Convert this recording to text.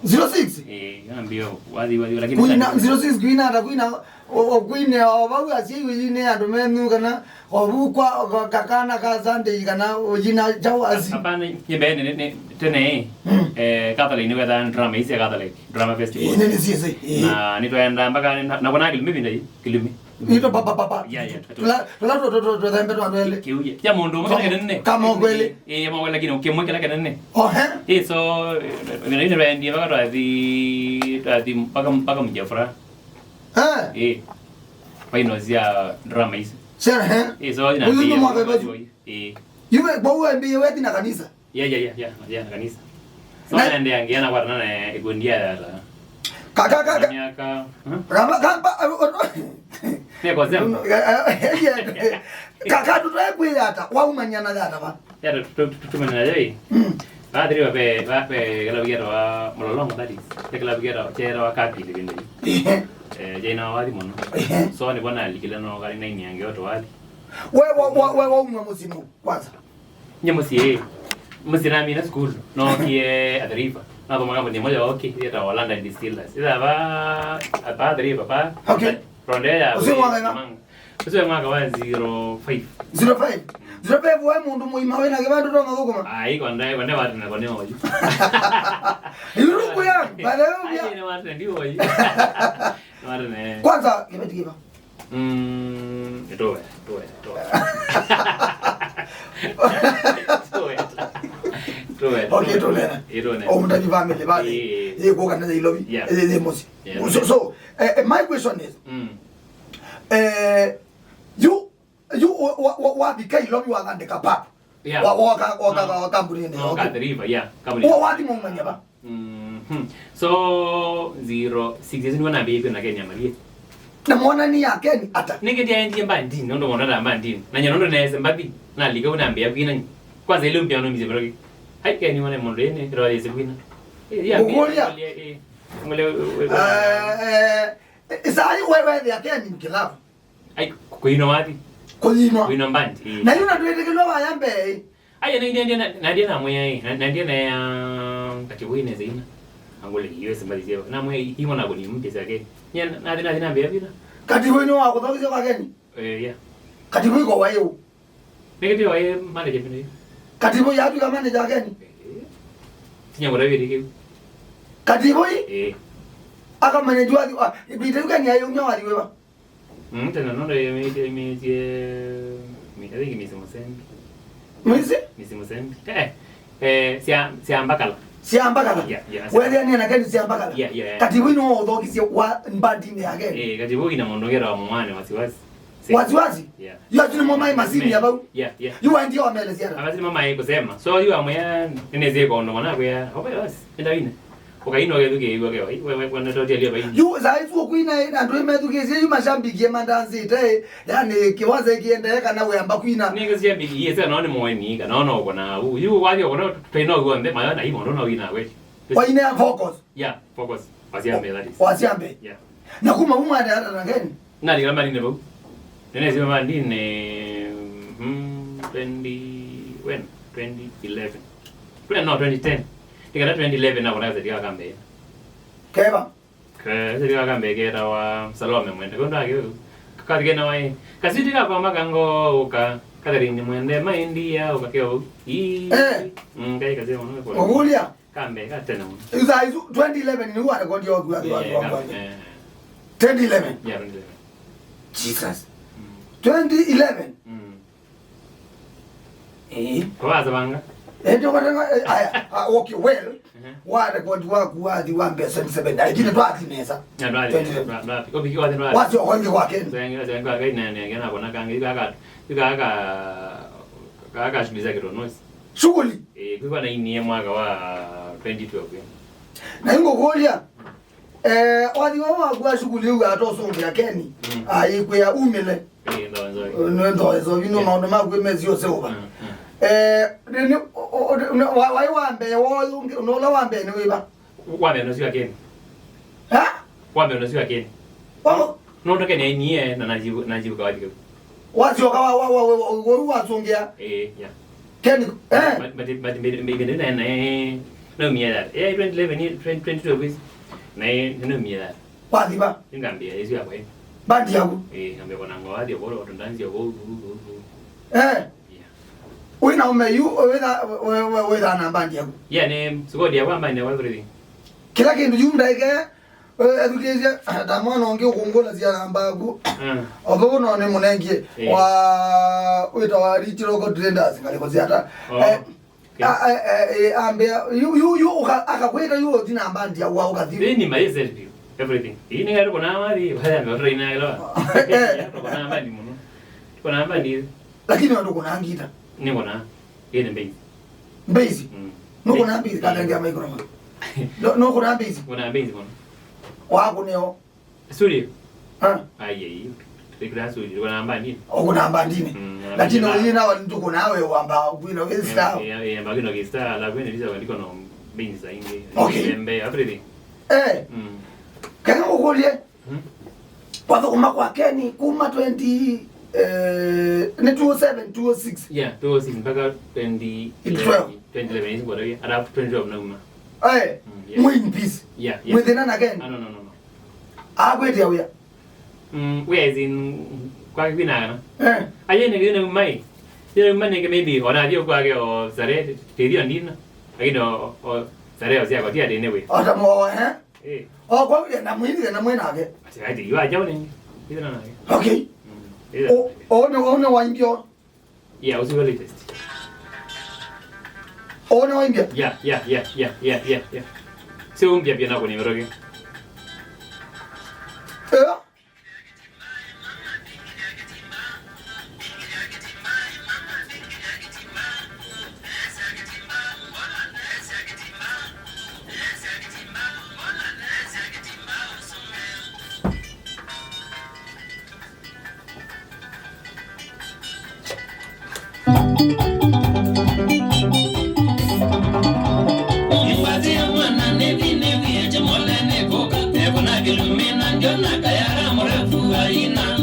06 ambio wadi lakini kuina 06 kuina ata kuina kuina obabu asiye yine adomenu kana obukwa kakana kazande kana ojina jawazi hapana nyembe ne tene Catholic ni weda drama isi Catholic drama festival ni sisi na nitoenda mpaka na kuna kilimi nito papa ya la to dembe to andele kiuje ya mundu mwana nene kama kweli mwana lakini ukimweka lakini nene he so ngine ni rendi mpaka ati mpaka mjafra painozia drama isi sure so ina yuwe bowe mbi wewe na kanisa ya kanisa so nende angiana kwa nana egondia la kaka miaka rama kamba ne kwa zema kaka tutaikwira hata waumanyana data ba ya tutumana lei padri vape kalabigera wa mololongo dadi kalabigera chera wa kapi libinde jaina wadi mono so ni bwana alikile no kali na inyange watu wadi wewe umwe musimu kwanza nyemusi musina mina school no kie adriva na ndo magambo ni moja okay ya Holanda distillers ila ba adriva pa okay rondea usimu wanga mwaka wa 05 wewe mundu muima wena kibandu tonga gukoma ai kwanda watu na koneo waju yuruku ya balewe ai ni watu ndio waju watu ne kwanza kibeti kiba etoe okay tolena omutani family bali yeko kana ilobi mosi so my question is you what the ilobi wa ngande kapapa wa kamburi ne okay deriva kamburi wa mo manya ba so 06 ni wana bibi na Kenya Maria na mwana ni yake ni ata nige dia ndi mbandi ndo mwana na mbandi na nyondo na sembabi na liga unaambia kwina kwanza ile mpya no mizibroki haike ni mwana mondene ro ile kwina ya ngole sai wewe yake ni mkilafu ai kuino wapi kuino mbandi na yuna tuetekelwa wayambe aya na ndia na mwe na ndia na katiwine zina angole hiyo sembabi zio na mwe himo na goni mpya zake na naambia bila katiwine wako thokise kwa geni ya katiwine kwa wayo negative wae manager pindi katibu yatu kama manager gani tinyangora wiri katibu aka manager wa bitu gani ayo nyawali wewa tena nondo yemeje mitadiki misimusembi siambakala wewe ni na gani siambakala katibu ni wo thokise wa mbandi ni ageni katibu ina mondogera wa mwane wasiwasi yo tuni mama masini ya bau you ndio wameelezea abasi mama yako sema so you amwe eneze ko ndo mwana kwa oba basi enda ine ukaino geduke wewe kwenda totia lia baini you zaifu kuina na ndo imeduke zi mashambikie mandanzi te yani kiwaze kiende kana we amba kuina ninga zi ambiki yesa naone moeni kana ono kona you waje kona trainer go ande mayana imo ndo wina we kwa ine focus focus wasiambe that is wasiambe na kuma umwa nda na gani na ligamba nine bau nene sima ndine 2011 no 2010 tikana 2011 na kuna zetika kambe keba zetika kambe kera wa Salome mwende konda ke kakage na wai kasitika kwa makango uka kadarini mwende maindia ukakeo kai kaze mwana kwa ogulia kambe katena iza 2011 ni wa rekodi wa 2011 yeah 2011 Jesus 2011 kwa zabanga ndio kwa aya okay well wa record wa kuadi wa mbesa 7 ajine ndo atineza ya ndo obiki wa ndo watu wangi wake zenga kwa gaina ngena bona kangi kaka shimiza kiro noise shughuli kwa na ini mwaka wa 2012 na ingo golia wadi wa kwa shughuli huyo atosongia Keni ayikwe ya umele ndo hizo vino maono magwe mezi yose uba wai wambe woyo unola wambe ni wiba wambe no sio Keni wambe no sio Keni no to Keni ni na najibu kwa wadi watu wa watsongia yeah Keni but maybe na No me that. 2011 2022 quiz. No me that. Wadi ba? Ngambia hizo hapo. Bandi yako. Ngambia kuna ngawadi ya bora tundanzi ya go. We na ume you we da na bandi yako. Yeah, ne suko dia kwamba ni everything. Kila kintu yunda ike education damano nge ukongola zia nambago. Obo no ne munengie wa wita wa ritiro ko tenders ngale ziata. Ambia you akakweta you dina bandi ya wa ukadhibi. Ni myself everything. Ini ngaro kuna mali wala ndo ina ngalo. Kuna bandi muno. Kuna bandi lakini ndo kuna ngita. Ni kuna yene mbezi. Mbezi. No kuna mbezi kada ngia microphone. No kuna mbezi. Kuna mbezi muno. Wako neo. Studio. Aye. Tikra studio kuna mbandi. Kuna mbandi. Lakini wewe na watu kuna wewe wamba kwino vista. Mbagino kista la kwene lisa wandiko no mbezi za inge. Okay. Everything. Kama ukolie. Kwa kuma kwa Keni kuma 20 ne 207 206. Yeah, 206 mpaka 2011 is what are after 2012 na uma. More in peace. Yeah. With then again. No. Where there we are. Where is in kwa kina na. Ayene ngine mai. Yeye mane ke maybe ona dio kwa ke o sare tedio ndina. Akino o sare o sia kwa tia de newe. Ata mo kwa na mwini na mwena ke. Ati yo aja woni. Ida na ke. Okay. No waimbio. Yeah, was the latest. No waimbio. Yeah. So umbia pia nako ni mroge. Kyemole ne koka, ne kona kilumina, jona kayara mrefu haina.